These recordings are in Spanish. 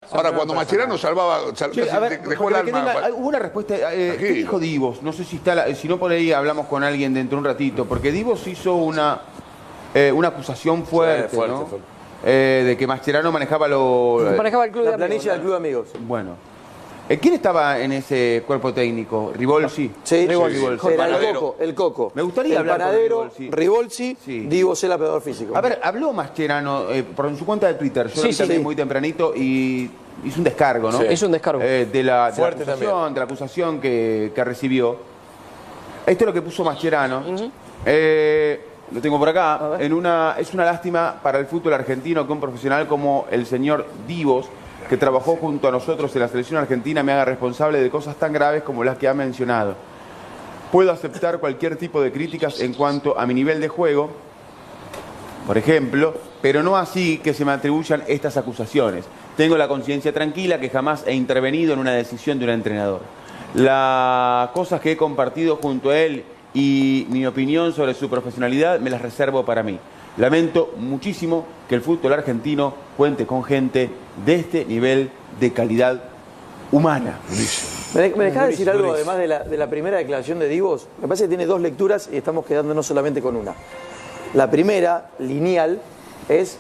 Ahora, cuando Mascherano salvaba, Che, a ver, dejó el alma. hubo una respuesta. ¿Qué dijo Divos? No sé si está, si no por ahí hablamos con alguien dentro de un ratito, porque Divos hizo una acusación fuerte, ¿no? De que Mascherano manejaba manejaba el club la de planilla amigos, del club de amigos. Bueno. ¿Quién estaba en ese cuerpo técnico? ¿Rivolsi? Sí, Rivolsi. Era el Coco. Me gustaría hablar con Panadero, Rivolsi. Rivolsi, Sí. Divos el operador físico. A ver, habló Mascherano en su cuenta de Twitter. Yo lo vi también muy tempranito y hizo un descargo, ¿no? Sí. Hizo un descargo. De la acusación que recibió. Esto es lo que puso Mascherano. Lo tengo por acá. Es una lástima para el fútbol argentino que un profesional como el señor Divos, que trabajó junto a nosotros en la selección argentina, me haga responsable de cosas tan graves como las que ha mencionado. Puedo aceptar cualquier tipo de críticas en cuanto a mi nivel de juego, por ejemplo, pero no así que se me atribuyan estas acusaciones. Tengo la conciencia tranquila que jamás he intervenido en una decisión de un entrenador. Las cosas que he compartido junto a él y mi opinión sobre su profesionalidad me las reservo para mí. Lamento muchísimo que el fútbol argentino cuente con gente de este nivel de calidad humana. ¿Me dejás decir algo además de la primera declaración de Divos? Me parece que tiene dos lecturas y estamos quedándonos solamente con una. La primera, lineal, es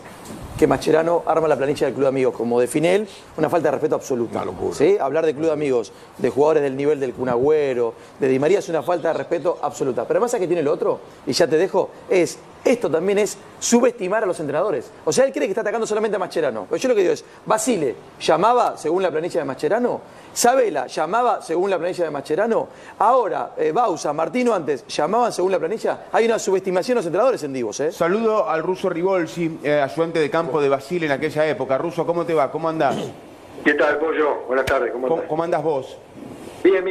que Mascherano arma la planilla del club de amigos. Como define él, una falta de respeto absoluta. Una locura. ¿Sí? Hablar de club de amigos, de jugadores del nivel del Kun Agüero, de Di María, es una falta de respeto absoluta. Pero además, ¿a qué tiene el otro? Y ya te dejo, esto también es subestimar a los entrenadores. O sea, él cree que está atacando solamente a Mascherano. Pero yo lo que digo es, Basile llamaba según la planilla de Mascherano, Sabela llamaba según la planilla de Mascherano, ahora Bausa, Martino antes llamaban según la planilla. Hay una subestimación a los entrenadores en Divos, ¿eh? Saludo al ruso Rivolsi, ayudante de campo de Basile en aquella época. Ruso, ¿cómo te va? ¿Cómo andás? ¿Qué tal, Pollo? Buenas tardes, ¿cómo andás? ¿Cómo andás vos? Bien,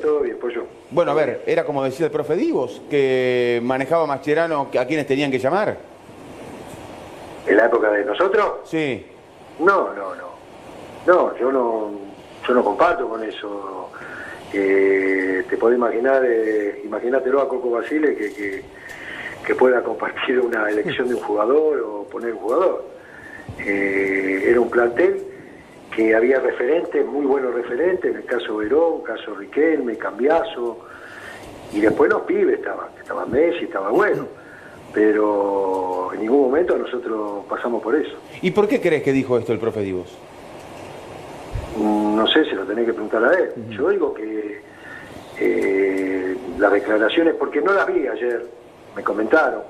todo bien, Pollo. Bueno, a ver, era como decía el profe Divos, que manejaba Mascherano a quienes tenían que llamar. ¿En la época de nosotros? Sí. No, yo no comparto con eso. Te podés imaginar, imagínatelo a Coco Basile que pueda compartir una elección de un jugador o poner un jugador. Era un plantel que había referentes, muy buenos referentes, en el caso Verón, caso Riquelme, Cambiaso, y después los pibes estaba Messi, estaba bueno, pero en ningún momento nosotros pasamos por eso. ¿Y por qué crees que dijo esto el profe Divos? No sé, se lo tenés que preguntar a él. Yo digo que las declaraciones, porque no las vi ayer, me comentaron,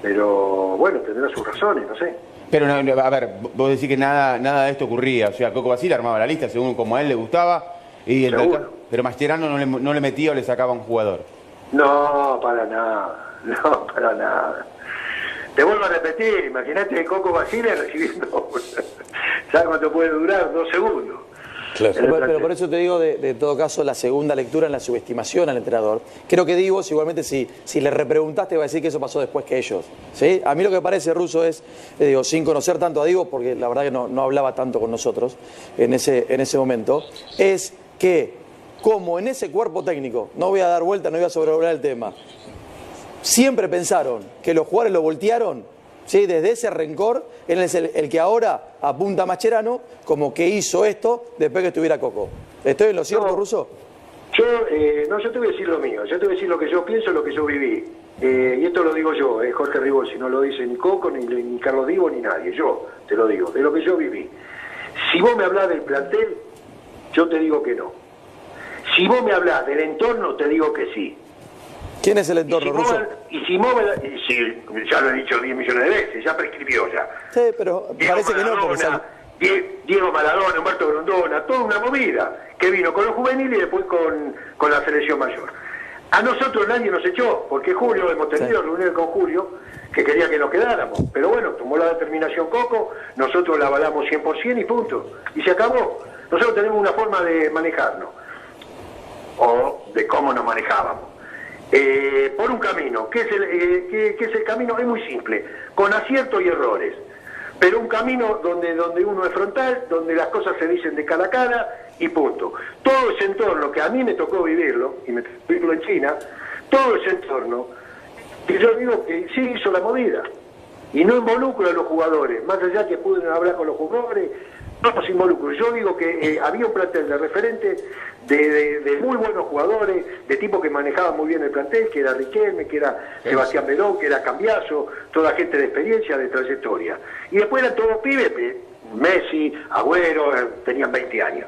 pero bueno, tendrá sus razones, no sé. Pero, a ver, vos decís que nada de esto ocurría. O sea, Coco Basile armaba la lista según como a él le gustaba, pero Mascherano no le metía o le sacaba un jugador. No, para nada. Te vuelvo a repetir, imagínate Coco Basile recibiendo, ¿sabes cuánto puede durar? 2 segundos. Claro. Pero por eso te digo, de todo caso, la segunda lectura en la subestimación al entrenador. Creo que Divos, igualmente, si le repreguntaste, va a decir que eso pasó después que ellos. ¿Sí? A mí lo que me parece, Ruso, es, sin conocer tanto a Divos, porque la verdad que no hablaba tanto con nosotros en ese momento, es que, como en ese cuerpo técnico, no voy a dar vuelta, no voy a sobrevolar el tema, siempre pensaron que los jugadores lo voltearon. ¿Sí? Desde ese rencor, él es el que ahora apunta a Mascherano como que hizo esto después que estuviera Coco. ¿Estoy en lo cierto, Ruso? Yo te voy a decir lo mío, yo te voy a decir lo que yo pienso, lo que yo viví. Y esto lo digo yo, Jorge Rivolsi, no lo dice ni Coco, ni Carlos Divos, ni nadie. Yo te lo digo, de lo que yo viví. Si vos me hablás del plantel, yo te digo que no. Si vos me hablás del entorno, te digo que sí. ¿Quién es el entorno, Ruso? Ya lo he dicho 10 millones de veces, ya prescribió ya. Sí, pero Diego parece Maradona, que no. Diego Maradona, Humberto Grondona, toda una movida que vino con los juveniles y después con la selección mayor. A nosotros nadie nos echó, porque Julio, hemos tenido reuniones con Julio, que quería que nos quedáramos. Pero bueno, tomó la determinación Coco, nosotros la avalamos 100% y punto. Y se acabó. Nosotros tenemos una forma de manejarnos, o de cómo nos manejábamos. Por un camino. ¿Qué es el camino? Es muy simple, con aciertos y errores, pero un camino donde uno es frontal, donde las cosas se dicen de cara a cara y punto. Todo ese entorno que a mí me tocó vivirlo, y me tocó vivirlo en China, todo ese entorno, que yo digo que sí hizo la movida, y no involucro a los jugadores, más allá que pueden hablar con los jugadores, Todos involucros. Yo digo que había un plantel de referentes, de muy buenos jugadores, de tipos que manejaban muy bien el plantel, que era Riquelme, que era Sebastián Verón, que era Cambiaso, toda gente de experiencia, de trayectoria. Y después eran todos pibes, Messi, Agüero, tenían 20 años.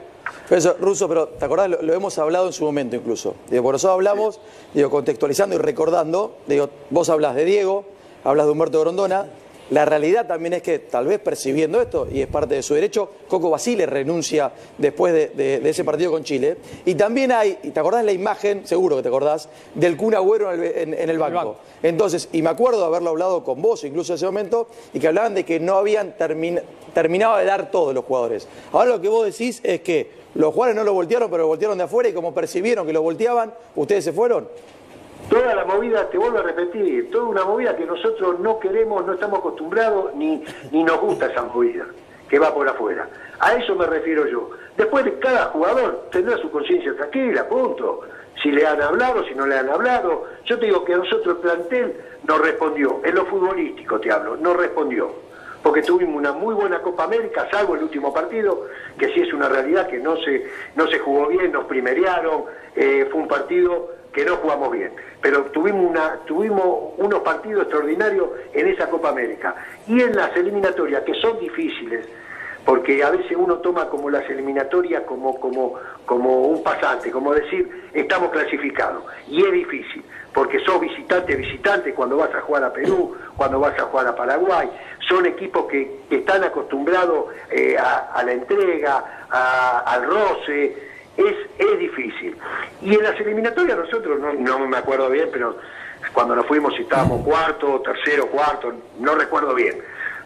Eso, Russo, pero ¿te acordás? Lo hemos hablado en su momento incluso. Digo, por eso hablamos, digo, contextualizando y recordando, digo, vos hablas de Diego, hablas de Humberto Grondona. La realidad también es que, tal vez percibiendo esto, y es parte de su derecho, Coco Basile renuncia después de ese partido con Chile. Y también hay, y te acordás la imagen, seguro que te acordás, del Kun Agüero en el banco. Entonces, y me acuerdo de haberlo hablado con vos incluso en ese momento, y que hablaban de que no habían terminado de dar todos los jugadores. Ahora lo que vos decís es que los jugadores no lo voltearon, pero lo voltearon de afuera, y como percibieron que lo volteaban, ¿ustedes se fueron? Toda la movida, te vuelvo a repetir, toda una movida que nosotros no queremos, no estamos acostumbrados, ni nos gusta esa movida, que va por afuera. A eso me refiero yo. Después de cada jugador tendrá su conciencia tranquila, punto. Si le han hablado, si no le han hablado. Yo te digo que a nosotros el plantel nos respondió, en lo futbolístico te hablo, no respondió. Porque tuvimos una muy buena Copa América, salvo el último partido, que sí es una realidad que no se jugó bien, nos primerearon, fue un partido que no jugamos bien, pero tuvimos unos partidos extraordinarios en esa Copa América. Y en las eliminatorias, que son difíciles, porque a veces uno toma como las eliminatorias como un pasante, como decir, estamos clasificados, y es difícil, porque sos visitante cuando vas a jugar a Perú, cuando vas a jugar a Paraguay, son equipos que están acostumbrados a la entrega, al roce. Es difícil. Y en las eliminatorias nosotros, no me acuerdo bien, pero cuando nos fuimos estábamos cuarto, tercero, cuarto, no recuerdo bien.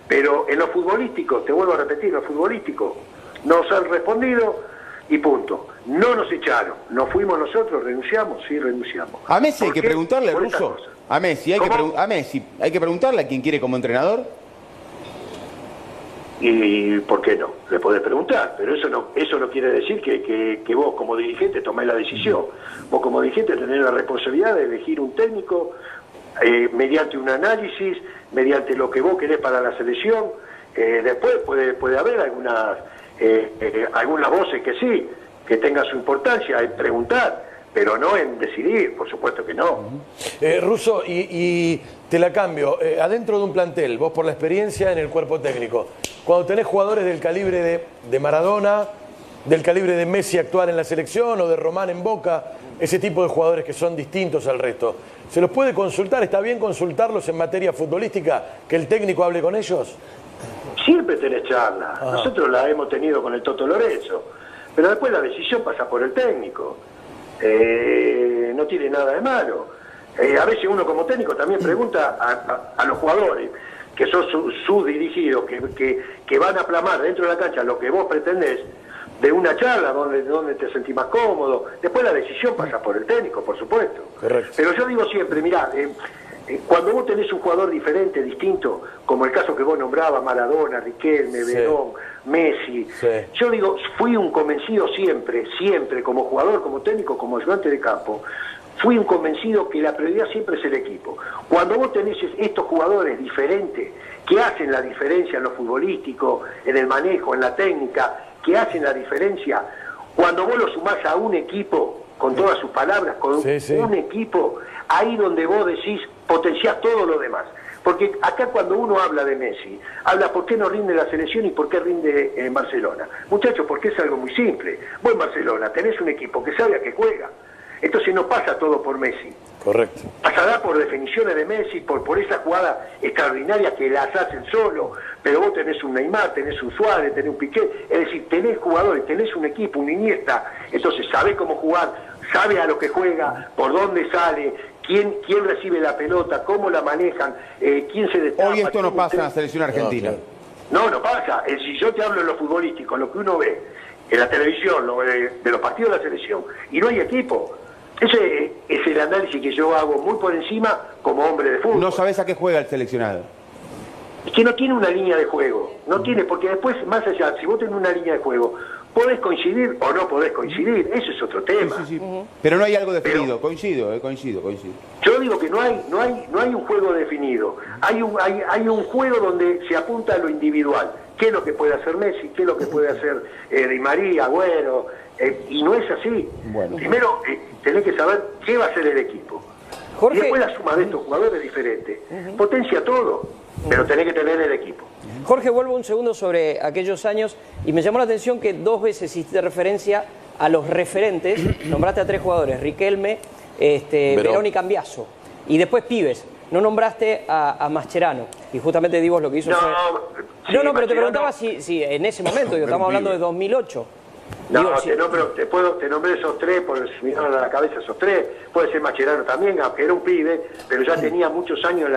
Pero en lo futbolístico, te vuelvo a repetir, en lo futbolístico, nos han respondido y punto. No nos echaron, nos fuimos nosotros, renunciamos, sí, renunciamos. A Messi hay que preguntarle, Russo. A Messi hay que preguntarle a quien quiere como entrenador. Y ¿por qué no? Le podés preguntar, pero eso no quiere decir que vos como dirigente tomés la decisión. Vos como dirigente tenés la responsabilidad de elegir un técnico mediante un análisis, mediante lo que vos querés para la selección. Después puede haber algunas voces que sí, que tengan su importancia en preguntar, pero no en decidir, por supuesto que no. Russo, y te la cambio, adentro de un plantel, vos por la experiencia en el cuerpo técnico, cuando tenés jugadores del calibre de Maradona, del calibre de Messi actuar en la selección o de Román en Boca, ese tipo de jugadores que son distintos al resto, ¿se los puede consultar? ¿Está bien consultarlos en materia futbolística? ¿Que el técnico hable con ellos? Siempre tenés charla. Nosotros la hemos tenido con el Toto Lorenzo, pero después la decisión pasa por el técnico. No tiene nada de malo. A veces uno como técnico también pregunta a los jugadores, que son sus dirigidos, que van a plasmar dentro de la cancha lo que vos pretendés, de una charla donde te sentís más cómodo. Después la decisión pasa por el técnico, por supuesto. Correcto. Pero yo digo siempre, mirá, cuando vos tenés un jugador diferente, distinto, como el caso que vos nombrabas, Maradona, Riquelme, Verón, Messi, yo digo, fui un convencido siempre, como jugador, como técnico, como ayudante de campo, fui un convencido que la prioridad siempre es el equipo. Cuando vos tenés estos jugadores diferentes, que hacen la diferencia en lo futbolístico, en el manejo, en la técnica, que hacen la diferencia, cuando vos lo sumás a un equipo, con todas sus palabras, con un equipo, ahí donde vos decís, potenciás todo lo demás. Porque acá cuando uno habla de Messi, habla por qué no rinde la selección y por qué rinde en Barcelona. Muchachos, porque es algo muy simple. Vos en Barcelona tenés un equipo que sabe a qué juega. Entonces no pasa todo por Messi. Correcto. Pasará por definiciones de Messi, por esa jugada extraordinaria que las hacen solo, pero vos tenés un Neymar, tenés un Suárez, tenés un Piqué, es decir, tenés jugadores, tenés un equipo, un Iniesta, entonces sabés cómo jugar, sabe a lo que juega, por dónde sale, quién recibe la pelota, cómo la manejan, quién se destapa. Hoy esto no pasa en la selección argentina. No pasa. Si yo te hablo en lo futbolístico, lo que uno ve en la televisión, de los partidos de la selección, y no hay equipo. Ese es el análisis que yo hago muy por encima como hombre de fútbol. No sabés a qué juega el seleccionado. Es que no tiene una línea de juego. No tiene, porque después, más allá, si vos tenés una línea de juego, podés coincidir o no podés coincidir. Eso es otro tema. Sí. Pero no hay algo definido. Coincido. Yo digo que no hay un juego definido. Hay un juego donde se apunta a lo individual. qué es lo que puede hacer Messi, qué es lo que puede hacer Di María, Agüero, y no es así. Bueno. Primero tenés que saber qué va a hacer el equipo. Jorge. Y después la suma de estos jugadores diferentes. Potencia todo, pero tenés que tener el equipo. Jorge, vuelvo un segundo sobre aquellos años y me llamó la atención que 2 veces hiciste referencia a los referentes, nombraste a 3 jugadores, Riquelme, Verón y Cambiaso, y después pibes, no nombraste a Mascherano, y justamente Divo lo que hizo fue... Sí, No, pero te Mascherano. preguntaba si en ese momento, estamos hablando de 2008. No, Digo, si- te nombré esos 3, por si me vinieron a la cabeza esos 3, puede ser Mascherano también, aunque era un pibe, pero ya tenía muchos años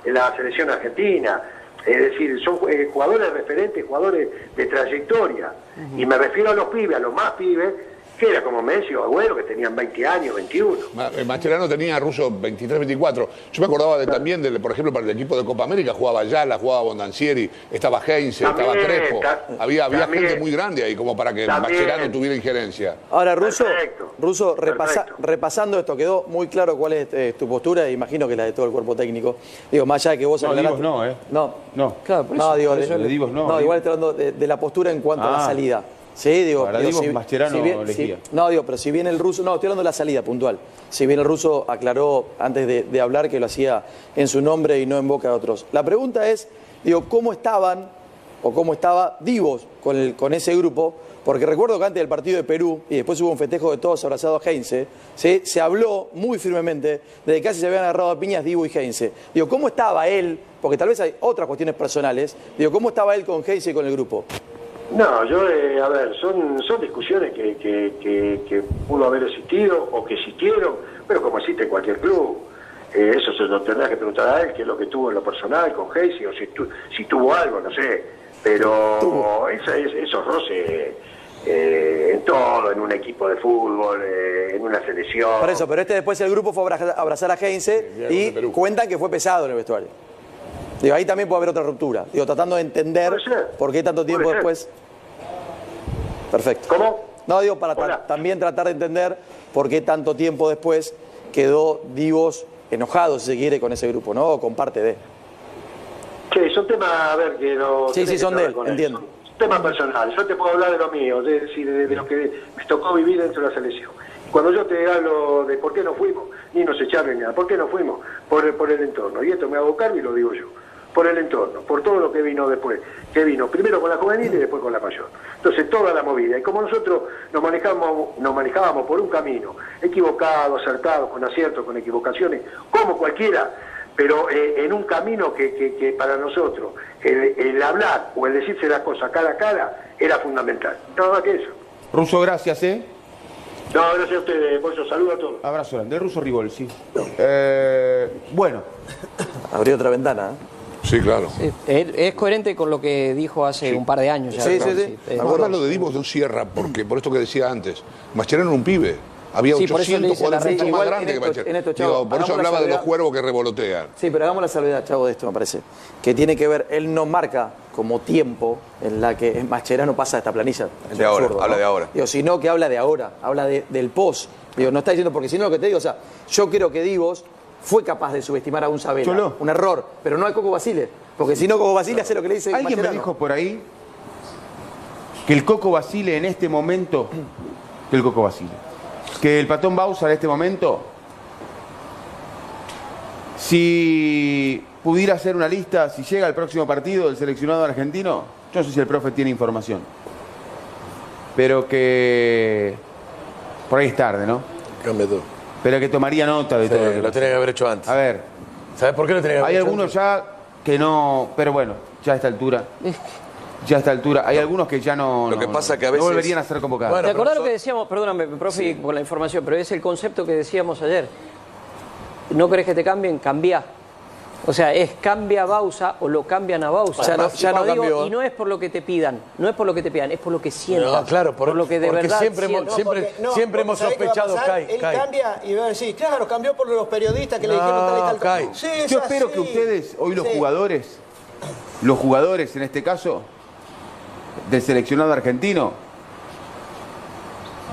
en la selección argentina. Es decir, son jugadores referentes, jugadores de trayectoria. Y me refiero a los pibes, a los más pibes, que era como Messi o Agüero, que tenían 20 años, 21. Mascherano tenía Russo 23, 24. Yo me acordaba también, por ejemplo, para el equipo de Copa América jugaba Ayala, jugaba Bondancieri, estaba Heinze, estaba También, Crespo. Había también. gente muy grande ahí como para que También. Mascherano tuviera injerencia. Ahora, Russo, Perfecto. repasando esto, quedó muy claro cuál es tu postura, imagino que la de todo el cuerpo técnico. Digo, más allá de que vos No, aclaraste- Divos no, ¿eh? No. Claro, por No, eso, digo, por eso de Divos no. No, igual estoy hablando de la postura en cuanto a la Ah. salida. Sí, digo, Para digo, Divos, Mascherano elegía. no, digo, pero si bien el ruso, no, estoy hablando de la salida puntual. Si bien el ruso aclaró antes de hablar que lo hacía en su nombre y no en boca de otros. La pregunta es, digo, ¿cómo estaban o cómo estaba Divos con ese grupo? Porque recuerdo que antes del partido de Perú, y después hubo un festejo de todos abrazados a Heinze, ¿sí? Se habló muy firmemente de que casi se habían agarrado a piñas Divo y Heinze. Digo, ¿cómo estaba él? Porque tal vez hay otras cuestiones personales. Digo, ¿cómo estaba él con Heinze y con el grupo? No, yo, a ver, son discusiones que pudo haber existido o que existieron, pero como existe en cualquier club. Eso se lo tendrás que preguntar a él, qué es lo que tuvo en lo personal con Heinze, o si tuvo algo, no sé. Pero esos roces en todo, en un equipo de fútbol, en una selección. Por eso, pero después el grupo fue a abrazar a Heinze y cuentan que fue pesado en el vestuario. Digo, ahí también puede haber otra ruptura. Digo, tratando de entender Puede ser. por qué tanto tiempo Puede ser. después. Perfecto. ¿Cómo? No, digo, para Hola. también tratar de entender por qué tanto tiempo después quedó Divos enojado, si se quiere, con ese grupo, ¿no? O con parte de. Sí, son temas, a ver, que no... Sí, tenés sí, que son de hablar él, con entiendo. Son temas personales. Yo te puedo hablar de lo mío, es decir, de lo que me tocó vivir dentro de la selección. Cuando yo te hablo de por qué no fuimos, ni nos echaron ni nada, ¿por qué no fuimos? Por el entorno. Y esto me hago cargo y lo digo yo. Por el entorno, por todo lo que vino después. Que vino primero con la juvenil y después con la mayor. Entonces, toda la movida. Y como nosotros nos manejábamos por un camino, equivocado, acertado, con aciertos, con equivocaciones, como cualquiera, pero en un camino que para nosotros, el hablar o el decirse las cosas cara a cara, era fundamental. Nada más que eso. Russo, gracias, ¿eh? No, gracias a ustedes, por eso saludo a todos. Abrazo grande. El Russo Ribol, sí. Bueno, Abrió otra ventana, ¿eh? Sí, claro. Es coherente con lo que dijo hace un par de años ya. Sí, creo. sí. Además, lo de Divos no cierra, porque por esto que decía antes, Mascherano era un pibe. Había Sí, por eso le 800 dice la jugadores mucho red. más Igual grandes en que esto, Mascherano. Chavo, Digo, por eso hagamos la hablaba de los salvedad. cuervos que revolotean. Sí, pero hagamos la salvedad, Chavo, de esto, me parece. Que tiene que ver, él no marca como tiempo en la que Mascherano pasa esta planilla. Es De ahora, absurdo, habla ¿no? de ahora. Digo, sino que habla de ahora, habla del post. Digo, no está diciendo, porque si no lo que te digo, o sea, yo creo que Divos fue capaz de subestimar a un Sabela. Cholo. Un error, pero no al Coco Basile. Porque si no, Coco Basile hace lo que le dice alguien me Mascherano. dijo por ahí que el Coco Basile en este momento, que el Patón Bausa en este momento, si pudiera hacer una lista, si llega al próximo partido del seleccionado argentino, yo no sé si el profe tiene información, pero que por ahí es tarde, ¿no? Cambia todo. Pero que tomaría nota de todo lo que Lo pasa. tenía que haber hecho antes. A ver, ¿Sabes por qué lo tenía que haber hay hecho algunos antes? ya que no, pero bueno, ya a esta altura. Ya a esta altura, hay algunos que ya no. Lo que no- pasa que a no veces- volverían a ser convocados. Bueno, ¿Te acordás pero lo que decíamos? Perdóname, profe, por la información, pero es el concepto que decíamos ayer. ¿No querés que te cambien? Cambia. O sea, es cambia a Bausa o lo cambian a Bausa. Ya no- Y ya no cuando digo, cambió. y no es por lo que te pidan, no es por lo que te pidan, es por lo que sientan. No, claro, por lo que de porque verdad siempre hemos- sientan. siempre- porque hemos ¿sabés qué va a sospechado, pasar? Kai, Él Kai. cambia y va a decir, claro, cambió por los periodistas que le dijeron tal y tal. Kai. Sí, es Yo espero así. que ustedes, hoy los Sí. jugadores en este caso, del seleccionado argentino,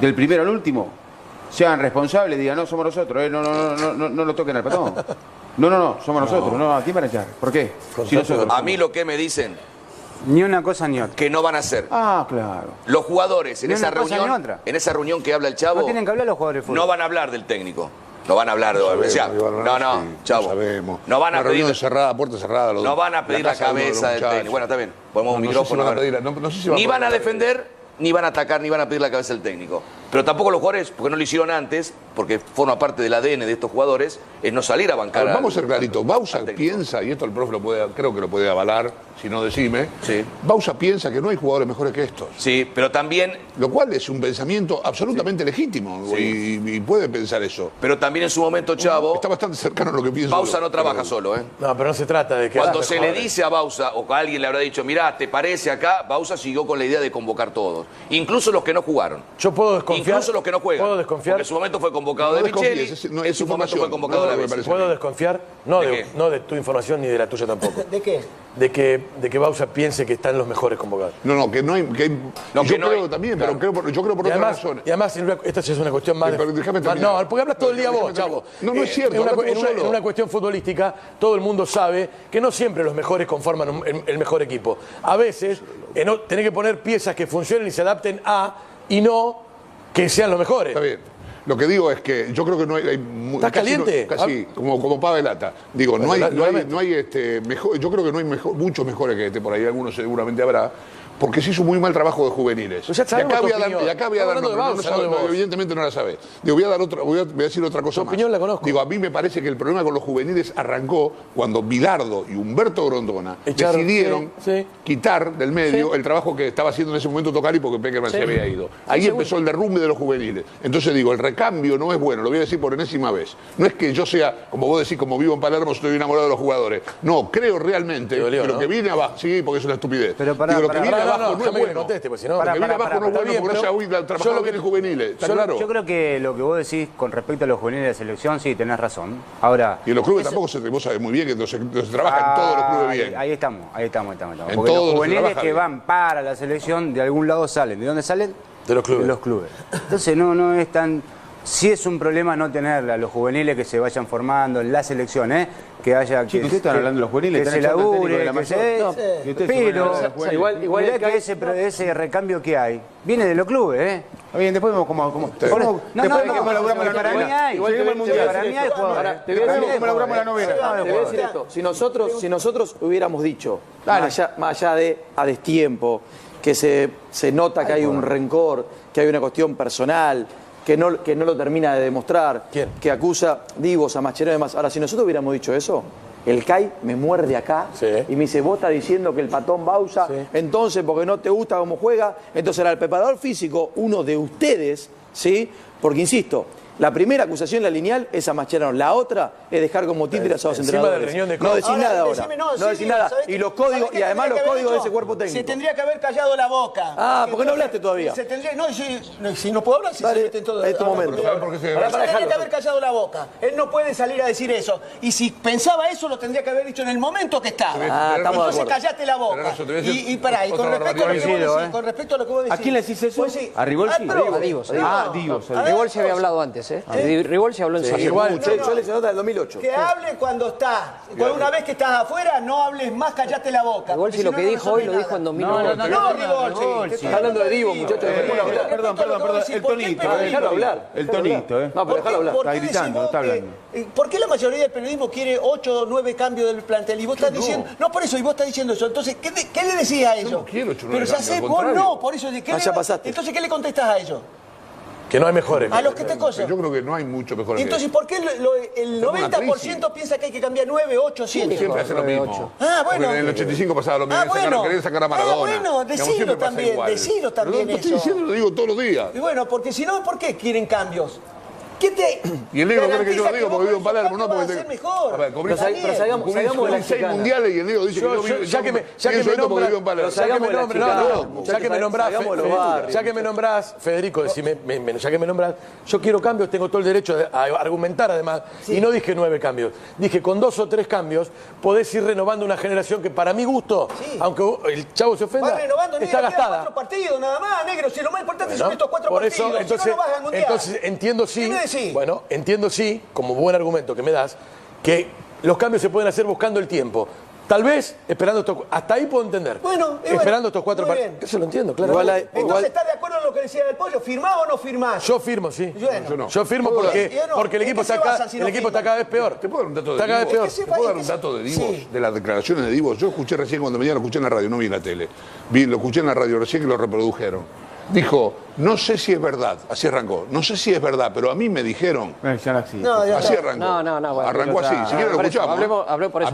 del primero al último, sean responsables, digan, no, somos nosotros, no lo toquen al Patón. No, somos nosotros, no, ¿a quién van a echar? ¿Por qué? Si nosotros A mí lo que me dicen Ni una cosa ni otra. Que no van a hacer. Ah, claro. Los jugadores en Ni esa una cosa ni reunión, otra. en esa reunión que habla el Chavo, No tienen que hablar los jugadores de fútbol. no van a hablar del técnico. No van a hablar de Chavo. Sabemos. No van a Una reunión pedir, cerrada, puerta cerrada. no van a pedir la casa de uno de los cabeza del muchachos. técnico. Bueno, está bien. Ponemos un No sé micrófono. si van a a ver. pedir, no sé si van Ni a van a pedir. defender, ni van a atacar, ni van a pedir la cabeza del técnico. Pero tampoco los jugadores, porque no lo hicieron antes, porque forma parte del ADN de estos jugadores, es no salir a bancar. Vamos a ser claritos. Bausa piensa, y esto el profe creo que lo puede avalar, si no decime. Sí. Bausa piensa que no hay jugadores mejores que estos. Sí, pero también, Lo cual es un pensamiento absolutamente legítimo. Y puede pensar eso. pero también en su momento, Chavo, Está bastante cercano a lo que pienso. Bausa yo, no trabaja pero- solo, ¿eh? No, pero no se trata de que... Cuando se le dice a Bausa, o que alguien le habrá dicho, mirá, ¿te parece acá? Bausa siguió con la idea de convocar todos. Incluso los que no jugaron. Yo puedo desconfiar... Incluso los que no juegan. ¿Puedo desconfiar? Porque en su momento fue convocado No de Micheli, desconfíes, no, en es su momento información, fue convocado no, de la me Bessi. parece. ¿Puedo desconfiar? No ¿De de, qué? no de tu información ni de la tuya tampoco. ¿De qué? De que Bausa piense que están los mejores convocados. No, que no hay. No, yo que no creo hay, también, claro. pero yo creo por Y otras además, razones. y además, esta ya es una cuestión más... Pero déjame más- terminar. no, porque hablas todo el día Déjame vos, Chavo. terminar. No es cierto, En una, hablas en vos una- solo. en una cuestión futbolística, todo el mundo sabe que no siempre los mejores conforman el mejor equipo. A veces, tenés que poner piezas que funcionen y se adapten a, y no que sean los mejores. Está bien. Lo que digo es que yo creo que no hay. ¿Estás caliente? Casi, como Pavelata. Digo, no Bueno, hay mejor. Yo creo que no hay muchos mejores que por ahí, algunos seguramente habrá. Porque se hizo muy mal trabajo de juveniles. Pues ya sabemos tu opinión. Y acá voy a dar. Estamos hablando de Bausa, no de vos. Evidentemente no la sabés. Digo, voy a decir otra cosa Tu más. opinión la conozco. Digo, a mí me parece que el problema con los juveniles arrancó cuando Bilardo y Humberto Grondona decidieron sí. quitar del medio el trabajo que estaba haciendo en ese momento Tocali porque Peckerman se había ido. Ahí empezó el derrumbe de los juveniles. Entonces digo, el recambio no es bueno, lo voy a decir por enésima vez. No es que yo sea, como vos decís, como vivo en Palermo, estoy enamorado de los jugadores. No, creo realmente dolió, que lo ¿no? que viene abajo, sí, porque es una estupidez. Pero pará, Digo, lo que pará, viene pará, abajo no es bueno. Pues si no, Lo que viene abajo no es está bueno bien, porque no se ha pero trabajado yo lo bien que- en juveniles. ¿Está claro? Yo creo que lo que vos decís con respecto a los juveniles de la selección, sí, tenés razón. Ahora... Y en los clubes tampoco vos sabés muy bien que no se trabaja en todos los clubes bien. Ahí estamos. En Porque todos los se juveniles trabaja que bien. van para la selección, de algún lado salen. ¿De dónde salen? De los clubes. De los clubes. Entonces no es tan... Sí es un problema no tener a los juveniles que se vayan formando en la selección, ¿eh? Que haya... Chicos, ustedes están hablando de los juveniles, que se están echando al técnico labure, de la que mayor. se... Y ustedes se Pero... ponen a hablar de los juveniles. igual mirá el que ese recambio que hay viene de los clubes, ¿eh? Está bien, después vemos cómo Después de cómo elaboramos la para mí novela. hay. Seguimos el mundial. Para mí hay jugadores. Te voy a decir Después vemos cómo elaboramos la novela. Te voy a decir esto. Si nosotros hubiéramos dicho, más allá de a destiempo, que se nota que hay un rencor, que hay una cuestión personal, que no lo termina de demostrar, ¿Quién? que acusa Divos a Mascherano y demás. Ahora, si nosotros hubiéramos dicho eso, el CAI me muerde acá Sí. y me dice, vos estás diciendo que el patón Bausa, Sí. entonces porque no te gusta cómo juega, entonces era el preparador físico, uno de ustedes, ¿sí? Porque insisto, la primera acusación, la lineal, es a Mascherano. La otra es dejar como títere a esos Encima del entrenadores. riñón de No decís Ahora, nada ahora. decime, No sí, decís nada. ¿sabés Y qué? los códigos, ¿Sabés qué y además los tendría que haber códigos de ese hecho? cuerpo técnico. Se tendría que haber callado la boca. Ah, ¿por qué no hablaste todavía? Se tendría, no, si no puedo hablar, si Dale, se meten todos. en este momento. ¿Sabés por qué se- Pará, Para tendría dejarlo. que haber callado la boca. Él no puede salir a decir eso. Y si pensaba eso, lo tendría que haber dicho en el momento que estaba. Ah, estamos de Entonces acuerdo. callaste la boca. Tenés razón, te voy a decir Y pará, y con otra respecto a lo que vos barbaridad. decís, con respecto a lo que vos decís. ¿A quién le decís eso? vos decís, ¿A Rigolfi? pero- A Divos. Ah, Divos. A ver, Rigol se había hablado antes, ¿eh? Rigol se habló en serio. igual, Yo le nota del 2008. Que hable cuando está. Cuando una vez que estás afuera, no hables más, callate la boca. Rigol porque si lo no, que no dijo hoy lo resolvés dijo en nada. 2009. No, Rigol, Está hablando de Divo, muchachos. Perdón, el tonito. Déjalo hablar. El tonito, ¿eh? No, pero déjalo hablar. Está gritando, no está hablando. ¿Por qué la mayoría del periodismo quiere 8 o 9 cambios del plantel? Y vos estás diciendo. No, por eso, y vos estás diciendo eso. Entonces, ¿qué le decís a ellos? no quiero 8 o 9 Pero ya cambios, sé, al vos contrario. no, por eso. ¿qué Ah, le- ya pasaste. Entonces, ¿qué le contestás a ellos? Que no hay mejores. A los que te cosan. Yo creo que no hay mucho mejor que Entonces, eso. ¿por qué el Tengo una 90% piensa que hay que cambiar 9, 8, 7? Siempre hace lo mismo. Ah, bueno. Porque en el 85 pasaba lo mismo. Querían sacar a Maradona. bueno, Digamos, decilo siempre pasa también, igual. decilo Pero también no estoy eso. diciendo, lo digo todos los días. Y bueno, porque si no, ¿por qué quieren cambios? ¿Qué te Y el negro cree que yo lo garantiza digo vos porque vivo en con esos Palermo, no cambios porque vas a ser mejor? A ver, cubrí Pero salgamos de la 6 chicana. mundiales y el negro dice que yo vivo Ya que me nombras, nombrás, Palermo. ya que me Salgamos de la nombrás, chicana. no, Muchachos, ya que me nombrás, salgamos de los barrios, ya que me nombrás, Federico, decime, ya que me nombrás, yo quiero cambios, tengo todo el derecho a argumentar además, y no dije 9 cambios, dije con 2 o 3 cambios podés ir renovando una generación que para mi gusto, Sí. aunque el chavo se ofenda, Vas renovando, está negro, quedan gastada. 4 partidos nada más, negro. Si lo más importante Bueno, son estos 4 por partidos. eso, entonces, si no, no vas al mundial. entonces entiendo sí, ¿Qué me decís? bueno, entiendo sí, como buen argumento que me das, que los cambios se pueden hacer buscando el tiempo. Tal vez, esperando estos... Hasta ahí puedo entender. Bueno, esperando estos 4 muy partidos. bien. Eso lo entiendo, claro. Entonces, ¿estás de acuerdo en lo que decía del Pollo? ¿Firmás o no firmás? Yo firmo, sí. Bueno. Yo no. Yo firmo porque el equipo, está cada vez peor. ¿Te puedo dar un dato de Está cada vez peor. ¿Te puedo dar un dato de Divos? Sí. De las declaraciones de Divos. Yo escuché recién cuando venía, lo escuché en la radio, no vi en la tele. Lo escuché en la radio recién que lo reprodujeron. Dijo, no sé si es verdad, así arrancó, no sé si es verdad, pero a mí me dijeron. Así arrancó. No, bueno, arrancó así, si quieren lo escuchamos. Habló por eso.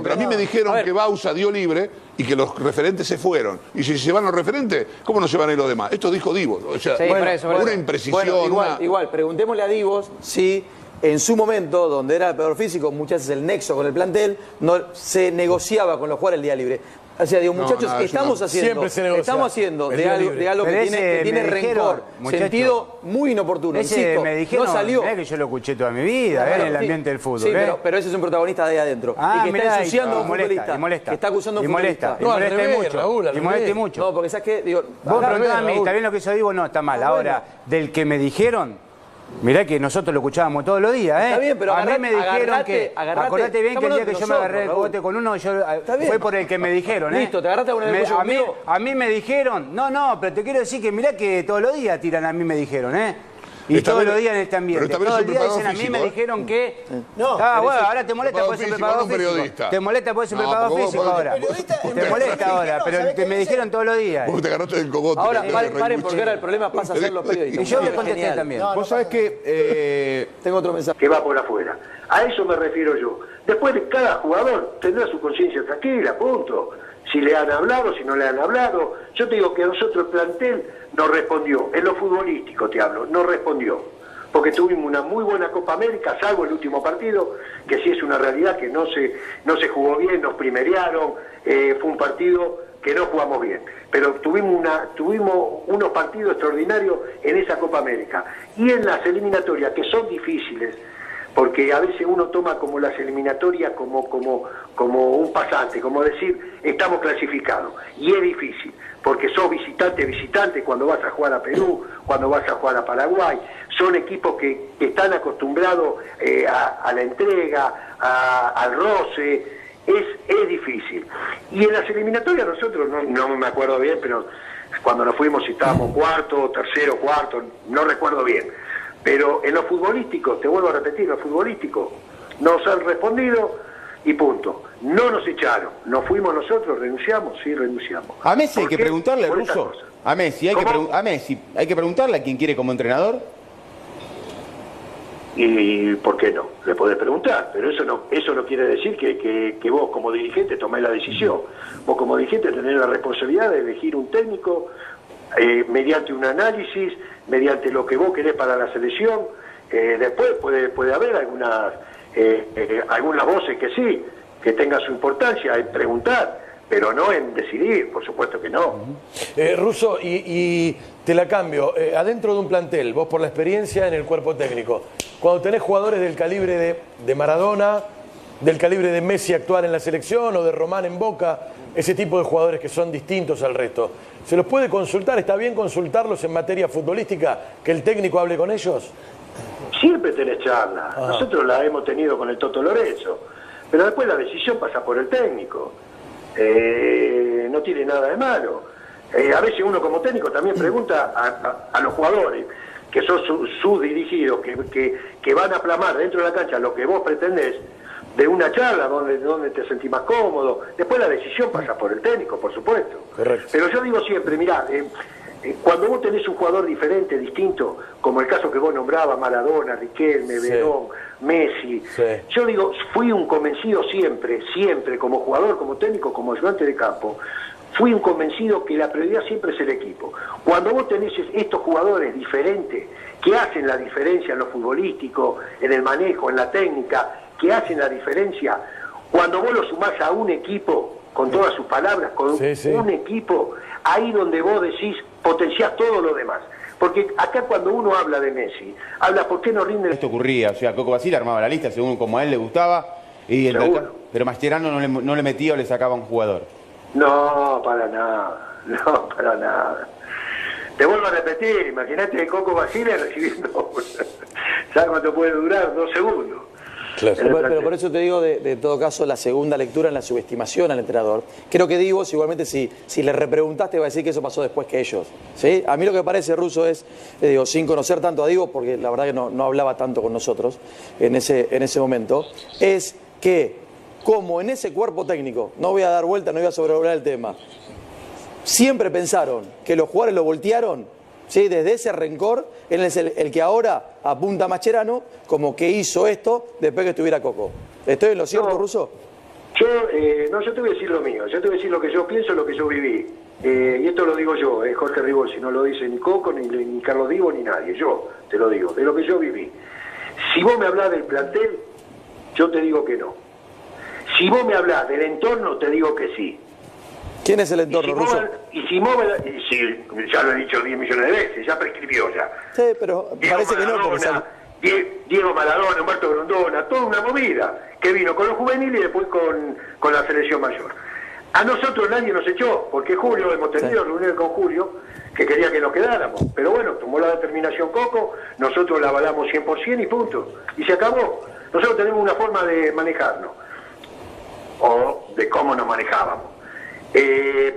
Pero a mí me dijeron que Bausa dio libre y que los referentes se fueron. Y si se van los referentes, ¿cómo no se van a ir los demás? Esto dijo Divos. O sea, sí, una imprecisión. Bueno, igual, preguntémosle a Divos si en su momento, donde era el peor físico, muchas veces el nexo con el plantel, no se negociaba con los jugadores el día libre. O sea, digo, muchachos, estamos haciendo de algo que tiene rencor, sentido muy inoportuno. Insisto, me dijeron, no salió. Que yo lo escuché toda mi vida, en el ambiente del fútbol. Sí, pero ese es un protagonista de ahí adentro. Y que está ensuciando a un futbolista. Molesta. Que está acusando a un futbolista. futbolista. Y molesta mucho. Raúl, y molesta mucho. No, porque sabes qué, digo, vos preguntás a mí, ¿está bien lo que yo digo? No, está mal. Ahora, del que me dijeron... Mirá que nosotros lo escuchábamos todos los días, ¿eh? Está bien, pero a mí me dijeron que... Acordate bien que el día que yo me agarré el cogote con uno, fue por el que me dijeron, ¿eh? Listo, te agarraste con el cuello a mí me dijeron... No, pero te quiero decir que mirá que todos los días tiran a mí me dijeron, ¿eh? Y todos los días en este ambiente. Todos los días dicen a mí me dijeron que... No. Bueno, ahora te molesta por ser preparador físico. Te molesta por ser preparador físico ahora. Te molesta ahora, pero me dijeron todos los días. Vos te agarraste del cogote. Ahora, paren, porque ahora el problema pasa a ser los periodistas. Y yo le contesté también. Vos sabés que... Tengo otro mensaje. Que va por afuera. A eso me refiero yo. Después de cada jugador tendrá su conciencia tranquila, punto. Si le han hablado, si no le han hablado. Yo te digo que a nosotros el plantel nos respondió. En lo futbolístico te hablo, no respondió. Porque tuvimos una muy buena Copa América, salvo el último partido, que sí es una realidad que no se jugó bien, nos primerearon, fue un partido que no jugamos bien. Pero tuvimos unos partidos extraordinarios en esa Copa América. Y en las eliminatorias, que son difíciles, porque a veces uno toma como las eliminatorias como un pasante, como decir, estamos clasificados. Y es difícil, porque sos visitante cuando vas a jugar a Perú, cuando vas a jugar a Paraguay. Son equipos que están acostumbrados a la entrega, al roce. Es difícil. Y en las eliminatorias nosotros, no me acuerdo bien, pero cuando nos fuimos si estábamos cuarto, tercero, cuarto, no recuerdo bien. Pero en lo futbolístico, te vuelvo a repetir, en lo futbolístico nos han respondido y punto. No nos echaron, nos fuimos nosotros, renunciamos, sí renunciamos. A Messi hay que preguntarle, por estas Russo. cosas. A Messi hay que preguntarle a quien quiere como entrenador. ¿Y por qué no? Le podés preguntar, pero eso no quiere decir que vos como dirigente tomés la decisión. Vos como dirigente tenés la responsabilidad de elegir un técnico mediante un análisis, mediante lo que vos querés para la selección. Después puede haber algunas voces que sí, que tengan su importancia en preguntar, pero no en decidir, por supuesto que no. Russo, y te la cambio, adentro de un plantel, vos por la experiencia en el cuerpo técnico, cuando tenés jugadores del calibre de Maradona, del calibre de Messi actuar en la selección o de Román en Boca, ese tipo de jugadores que son distintos al resto, ¿se los puede consultar? ¿Está bien consultarlos en materia futbolística? ¿Que el técnico hable con ellos? Siempre tenés charla. Nosotros la hemos tenido con el Toto Lorenzo, pero después la decisión pasa por el técnico. No tiene nada de malo. A veces uno como técnico también pregunta a los jugadores, que son sus dirigidos, que van a plasmar dentro de la cancha lo que vos pretendés, de una charla donde te sentís más cómodo. Después la decisión pasa por el técnico, por supuesto. Correcto. Pero yo digo siempre, mirá, cuando vos tenés un jugador diferente, distinto, como el caso que vos nombrabas, Maradona, Riquelme, Verón, Messi, yo digo, fui un convencido siempre, como jugador, como técnico, como ayudante de campo, fui un convencido que la prioridad siempre es el equipo. Cuando vos tenés estos jugadores diferentes, que hacen la diferencia en lo futbolístico, en el manejo, en la técnica, que hacen la diferencia, cuando vos lo sumás a un equipo, con todas sus palabras, con un equipo, ahí donde vos decís, potenciás todo lo demás. Porque acá cuando uno habla de Messi, habla por qué no rinde... Esto ocurría, o sea, Coco Basile armaba la lista según como a él le gustaba, pero Mascherano no le metía o le sacaba un jugador. No, para nada. Te vuelvo a repetir, imagínate Coco Basile recibiendo... ¿Sabes cuánto puede durar? 2 segundos. Claro. Pero por eso te digo, de todo caso, la segunda lectura en la subestimación al entrenador. Creo que Divos, igualmente, si le repreguntaste, va a decir que eso pasó después que ellos. ¿Sí? A mí lo que parece, Russo, es, digo, sin conocer tanto a Divos, porque la verdad que no hablaba tanto con nosotros en ese momento, es que como en ese cuerpo técnico, no voy a dar vuelta, no voy a sobrevolar el tema, siempre pensaron que los jugadores lo voltearon, ¿sí? Desde ese rencor, él es el que ahora apunta a Mascherano como que hizo esto después que estuviera Coco. ¿Estoy en lo cierto, Russo? Yo te voy a decir lo mío, yo te voy a decir lo que yo pienso, lo que yo viví. Y esto lo digo yo, Jorge Ribolsi, no lo dice ni Coco, ni Carlos Divo, ni nadie. Yo te lo digo, de lo que yo viví. Si vos me hablás del plantel, yo te digo que no. Si vos me hablás del entorno, te digo que sí. ¿Quién es el entorno, Russo? Ya lo he dicho 10 millones de veces, ya prescribió ya. Sí, pero Diego parece Maradona, que no. Diego Maradona, Humberto Grondona, toda una movida que vino con los juveniles y después con la selección mayor. A nosotros nadie nos echó, porque Julio, hemos tenido reuniones con Julio, que quería que nos quedáramos. Pero bueno, tomó la determinación Coco, nosotros la avalamos 100% y punto. Y se acabó. Nosotros tenemos una forma de manejarnos, o de cómo nos manejábamos.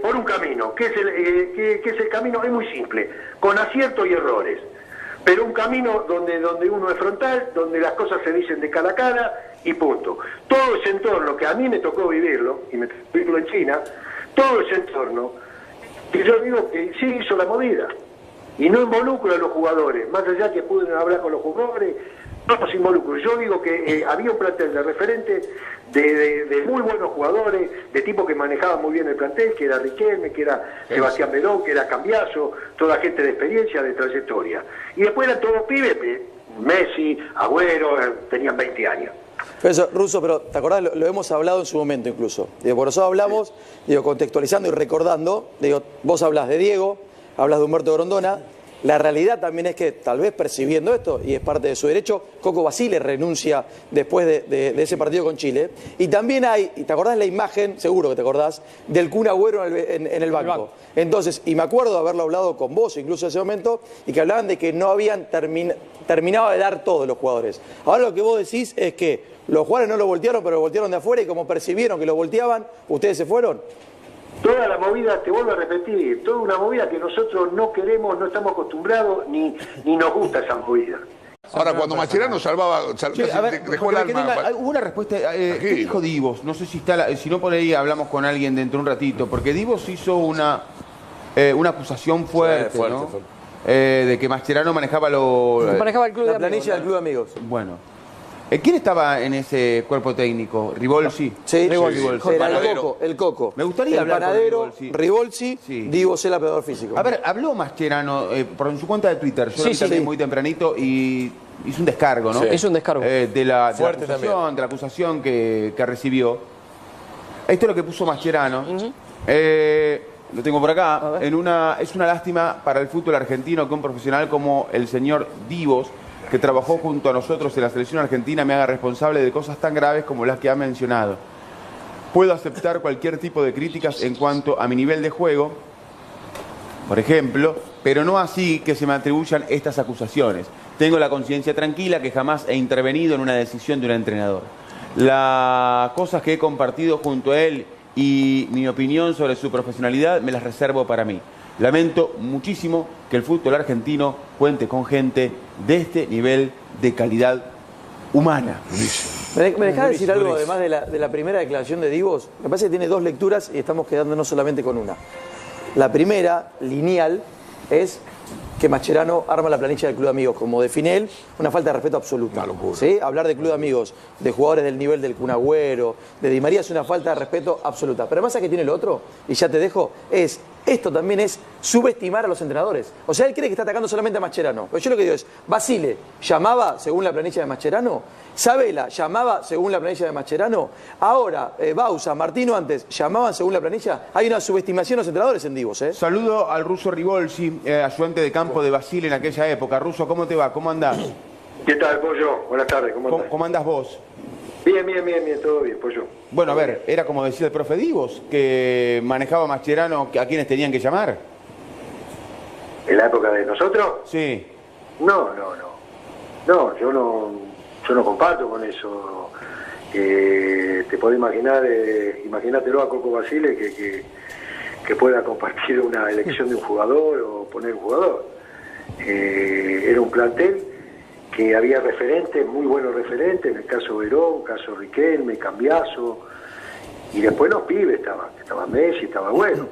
Por un camino, ¿qué es el camino? Es muy simple, con aciertos y errores, pero un camino donde uno es frontal, donde las cosas se dicen de cara a cara y punto. Todo ese entorno que a mí me tocó vivirlo, y me tocó vivirlo en China, todo ese entorno, que yo digo que sí hizo la movida, y no involucro a los jugadores, más allá que pueden hablar con los jugadores, no los involucro. Yo digo que había un plantel de referentes, de muy buenos jugadores, de tipos que manejaban muy bien el plantel, que era Riquelme, que era Sebastián Verón, que era Cambiaso, toda gente de experiencia, de trayectoria. Y después eran todos pibes, Messi, Agüero, tenían 20 años. Eso, Russo, pero ¿te acordás? Lo hemos hablado en su momento incluso. Digo, por eso hablamos, digo, contextualizando y recordando, digo, vos hablas de Diego, hablas de Humberto Grondona. La realidad también es que, tal vez percibiendo esto, y es parte de su derecho, Coco Basile renuncia después de ese partido con Chile. Y también hay, y te acordás la imagen, seguro que te acordás, del Kun Agüero en el banco. Entonces, y me acuerdo de haberlo hablado con vos incluso en ese momento, y que hablaban de que no habían terminado de dar todos los jugadores. Ahora lo que vos decís es que los jugadores no lo voltearon, pero lo voltearon de afuera, y como percibieron que lo volteaban, ¿ustedes se fueron? Toda la movida, te vuelvo a repetir, toda una movida que nosotros no queremos, no estamos acostumbrados, ni nos gusta esa movida. Ahora, cuando Mascherano dejó el alma... Hubo una respuesta, ¿qué dijo Divos? No sé si está, si no por ahí hablamos con alguien dentro de un ratito, porque Divos hizo una acusación fuerte, ¿no? De que Mascherano manejaba manejaba el club la planilla del Club de Amigos. Bueno. ¿Quién estaba en ese cuerpo técnico? ¿Ribolsi? Sí, Ribolsi. Era el Coco. Me gustaría hablar con Ribolsi, Divos el apeador físico. A ver, habló Mascherano por su cuenta de Twitter. Yo lo vi también muy tempranito y hizo un descargo, ¿no? Es un descargo. De la acusación que recibió. Esto es lo que puso Mascherano. Lo tengo por acá. Es una lástima para el fútbol argentino que un profesional como el señor Divos, que trabajó junto a nosotros en la selección argentina, me haga responsable de cosas tan graves como las que ha mencionado. Puedo aceptar cualquier tipo de críticas en cuanto a mi nivel de juego, por ejemplo, pero no así que se me atribuyan estas acusaciones. Tengo la conciencia tranquila que jamás he intervenido en una decisión de un entrenador. Las cosas que he compartido junto a él y mi opinión sobre su profesionalidad me las reservo para mí. Lamento muchísimo que el fútbol argentino cuente con gente de este nivel de calidad humana. ¿Me dejás decir algo además de la primera declaración de Divos? Me parece que tiene dos lecturas y estamos quedándonos solamente con una. La primera, lineal, es que Mascherano arma la planilla del Club de Amigos. Como define él, una falta de respeto absoluta. Una locura. ¿Sí? Hablar de Club de Amigos, de jugadores del nivel del Kun Agüero, de Di María, es una falta de respeto absoluta. Pero además, ¿sabes qué tiene lo otro? Y ya te dejo, esto también es subestimar a los entrenadores. O sea, él cree que está atacando solamente a Mascherano. Pero yo lo que digo es, Basile llamaba según la planilla de Mascherano, Sabela llamaba según la planilla de Mascherano, ahora Bausa, Martino antes llamaban según la planilla. Hay una subestimación a los entrenadores en Divos. Saludo al ruso Ribolsi, ayudante de campo de Basile en aquella época. Ruso, ¿cómo te va? ¿Cómo andás? ¿Qué tal, Pollo? Buenas tardes, ¿cómo andás? ¿Cómo andás vos? Bien, todo bien, Pollo. Bueno, a ver, era como decía el profe Divos, que manejaba Mascherano a quienes tenían que llamar. ¿En la época de nosotros? Sí. No, yo no Yo no comparto con eso. Te podés imaginar, imagínatelo a Coco Basile que pueda compartir una elección de un jugador o poner un jugador. Era un plantel que había referentes, muy buenos referentes, en el caso Verón, caso Riquelme, Cambiaso, y después los pibes estaba Messi, estaba bueno,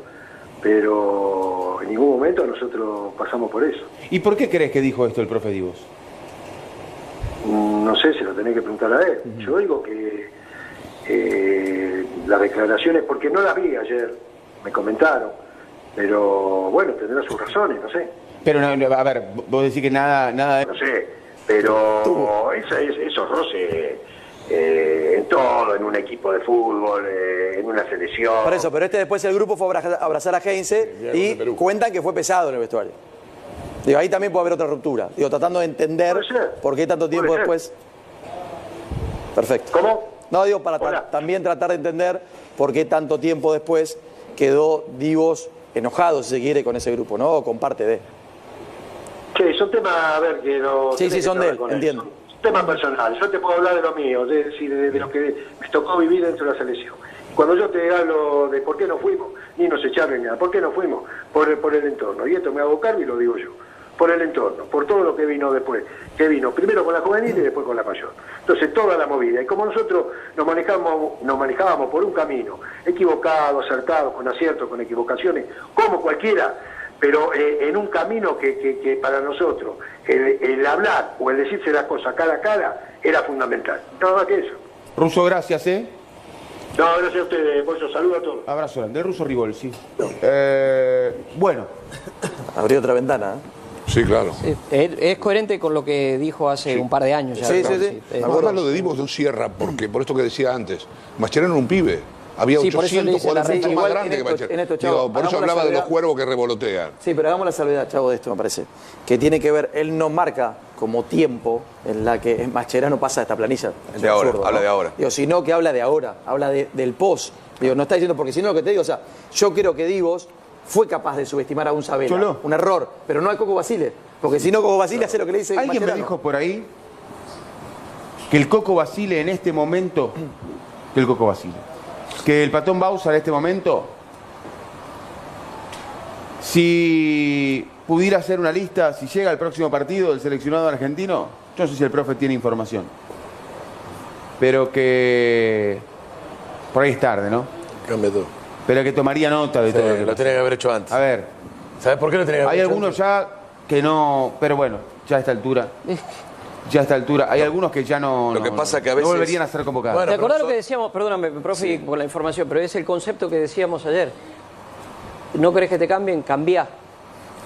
pero en ningún momento nosotros pasamos por eso. ¿Y por qué crees que dijo esto el profe Divos? No sé, se lo tenés que preguntar a él. Yo digo que las declaraciones, porque no las vi ayer, me comentaron, pero bueno, tendrá sus razones, no sé. Pero a ver, vos decís que nada de... No sé, pero esos roces en todo, en un equipo de fútbol, en una selección. Por eso, pero después el grupo fue a abrazar a Heinze y cuentan que fue pesado en el vestuario. Digo, ahí también puede haber otra ruptura. Digo, tratando de entender por qué tanto tiempo después. Perfecto. ¿Cómo? No, digo, para también tratar de entender por qué tanto tiempo después quedó Divos enojado, si se quiere, con ese grupo, ¿no? O con parte de. Sí, son temas, a ver, que no... Sí, son de él, entiendo. Son temas personales. Yo te puedo hablar de lo mío, es decir, de lo que me tocó vivir dentro de la selección. Cuando yo te hablo de por qué no fuimos, ni nos echaron ni nada, ¿por qué no fuimos? Por el entorno. Y esto me hago cargo y lo digo yo. Por el entorno, por todo lo que vino después. Que vino primero con la juvenil y después con la mayor. Entonces, toda la movida. Y como nosotros nos manejábamos por un camino, equivocado, acertado, con aciertos, con equivocaciones, como cualquiera, pero en un camino que para nosotros, el hablar o el decirse las cosas cara a cara, era fundamental. Nada más que eso. Russo, gracias, No, gracias a ustedes, por eso saludo a todos. Abrazo grande. El Russo Rivol, sí. Bueno. Abrió otra ventana, Sí, claro. Sí, es coherente con lo que dijo hace un par de años. Ya, sí. Además, lo de Divos no cierra, porque por esto que decía antes, Mascherano era un pibe. Había 800 jugadores mucho más grandes que Mascherano. Por eso hablaba de los cuervos que revolotean. Sí, pero hagamos la salvedad, Chavo, de esto, me parece. Que tiene que ver, él no marca como tiempo en la que Mascherano pasa esta planilla. De ahora, absurdo, habla de ahora. Digo, sino que habla de ahora, habla del post. Digo, no está diciendo, porque si no lo que te digo, o sea, yo creo que Divos fue capaz de subestimar a un Sabela. Un error, pero no a Coco Basile. Porque si no, Coco Basile hace lo que le dice Alguien Mascherano. me dijo por ahí que el Coco Basile en este momento, que el Patón Bausa en este momento, si pudiera hacer una lista, si llega al próximo partido del seleccionado argentino, yo no sé si el profe tiene información, pero que por ahí es tarde, ¿no? Cambia todo. Pero que tomaría nota de todo. Lo tenía que haber hecho antes. A ver. ¿Sabes por qué lo tenía que haber Hay hecho algunos antes? ya que no, pero bueno, ya a esta altura. Hay algunos que ya no. Lo que pasa es que a veces no volverían a ser convocados. Bueno, ¿te acordás lo que decíamos? Perdóname, profe, por la información, pero es el concepto que decíamos ayer. ¿No querés que te cambien? Cambia.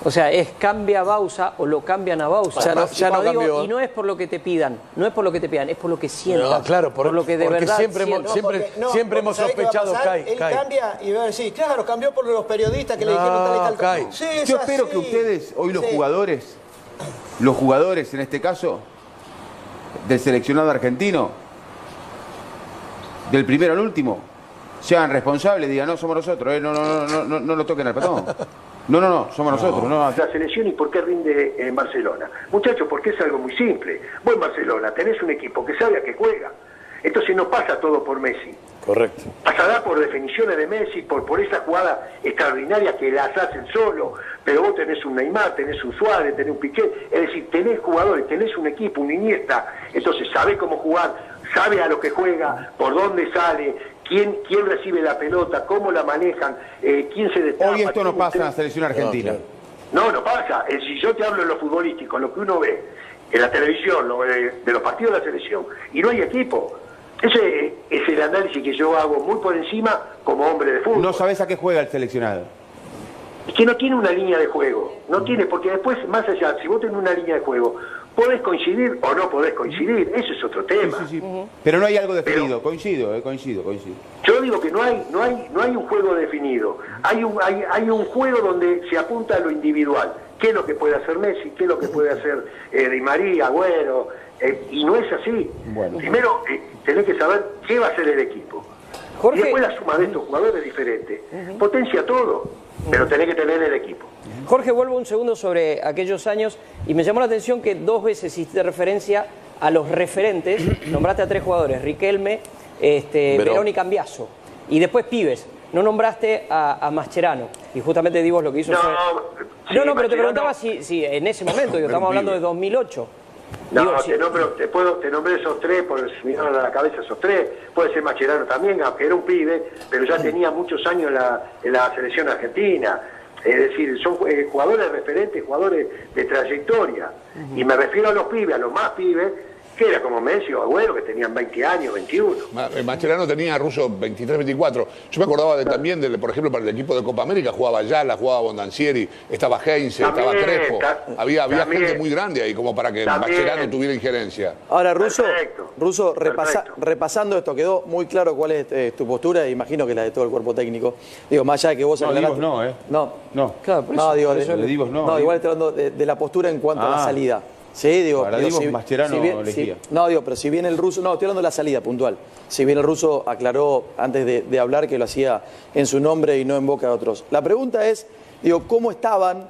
O sea, es cambia a Bausa o lo cambian a Bausa. Ya no cambió. Y no es por lo que te pidan, es por lo que sientan. No, claro, por lo que de porque verdad siempre hemos sospechado, Él cambia y va a decir, claro, cambió por los periodistas que le dijeron tal y tal. Sí, yo espero que ustedes, hoy los jugadores en este caso, del seleccionado argentino, del primero al último, sean responsables, digan, no, somos nosotros, no lo toquen al Patón. No, somos nosotros. No. La selección y por qué rinde en Barcelona. Muchachos, porque es algo muy simple. Vos en Barcelona tenés un equipo que sabe a qué juega. Entonces no pasa todo por Messi. Correcto. Pasará por definiciones de Messi, por esa jugada extraordinaria que las hacen solo, pero vos tenés un Neymar, tenés un Suárez, tenés un Piqué, es decir, tenés jugadores, tenés un equipo, un Iniesta, entonces sabés cómo jugar, sabe a lo que juega, por dónde sale, quién recibe la pelota, cómo la manejan, quién se destapa. Hoy esto no pasa en la selección argentina. No pasa. Si yo te hablo en lo futbolístico, en lo que uno ve en la televisión, de los partidos de la selección, y no hay equipo. Ese es el análisis que yo hago muy por encima como hombre de fútbol. No sabés a qué juega el seleccionado. Es que no tiene una línea de juego. No tiene, porque después, más allá, si vos tenés una línea de juego, podés coincidir o no podés coincidir. Eso es otro tema. Sí. Pero no hay algo definido. Coincido. Yo digo que no hay un juego definido. Hay un juego donde se apunta a lo individual. ¿Qué es lo que puede hacer Messi? ¿Qué es lo que puede hacer Di María, Agüero? Y no es así. Bueno. Primero tenés que saber qué va a hacer el equipo. Jorge, y después la suma de estos jugadores es diferente. Potencia todo, pero tenés que tener el equipo. Jorge, vuelvo un segundo sobre aquellos años y me llamó la atención que 2 veces hiciste referencia a los referentes, nombraste a 3 jugadores, Riquelme, Verón y Cambiaso, y después pibes. No nombraste a Mascherano, y justamente Divo lo que hizo fue... No, pero te preguntaba si en ese momento, estamos hablando de 2008. No, te nombré esos 3, porque se me dieron a la cabeza esos 3. Puede ser Mascherano también, aunque era un pibe, pero ya tenía muchos años en la selección argentina. Es decir, son jugadores referentes, jugadores de trayectoria. Y me refiero a los pibes, a los más pibes, que era como Messi o Agüero, que tenían 20 años, 21. Mascherano tenía Russo 23, 24. Yo me acordaba también, por ejemplo, para el equipo de Copa América jugaba Ayala, jugaba Bondancieri, estaba Heinze, estaba Crespo. Había gente muy grande ahí como para que Mascherano tuviera injerencia. Ahora, Russo, repasando esto, quedó muy claro cuál es tu postura, imagino que la de todo el cuerpo técnico. Digo, más allá de que vos... No, Divos no, ¿eh? No. Claro, por eso, digo, Divos no. No, igual estoy hablando de la postura en cuanto a la salida. Sí, digo, para Mascherano elegía. Pero si bien el Russo... No, estoy hablando de la salida puntual. Si bien el Russo aclaró antes de hablar que lo hacía en su nombre y no en boca de otros. La pregunta es, ¿cómo estaban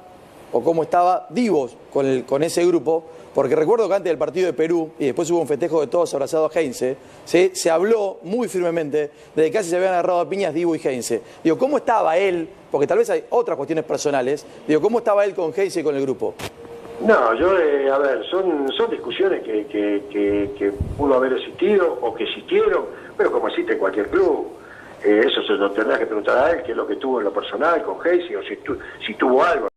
o cómo estaba Divos con ese grupo? Porque recuerdo que antes del partido de Perú, y después hubo un festejo de todos abrazados a Heinze, se habló muy firmemente de que casi se habían agarrado a piñas Divo y Heinze. ¿Cómo estaba él? Porque tal vez hay otras cuestiones personales. ¿Cómo estaba él con Heinze y con el grupo? No, a ver, son discusiones que pudo haber existido o que existieron, pero como existe en cualquier club. Eso se lo tendrás que preguntar a él, qué es lo que tuvo en lo personal con Heinze, o si tuvo algo.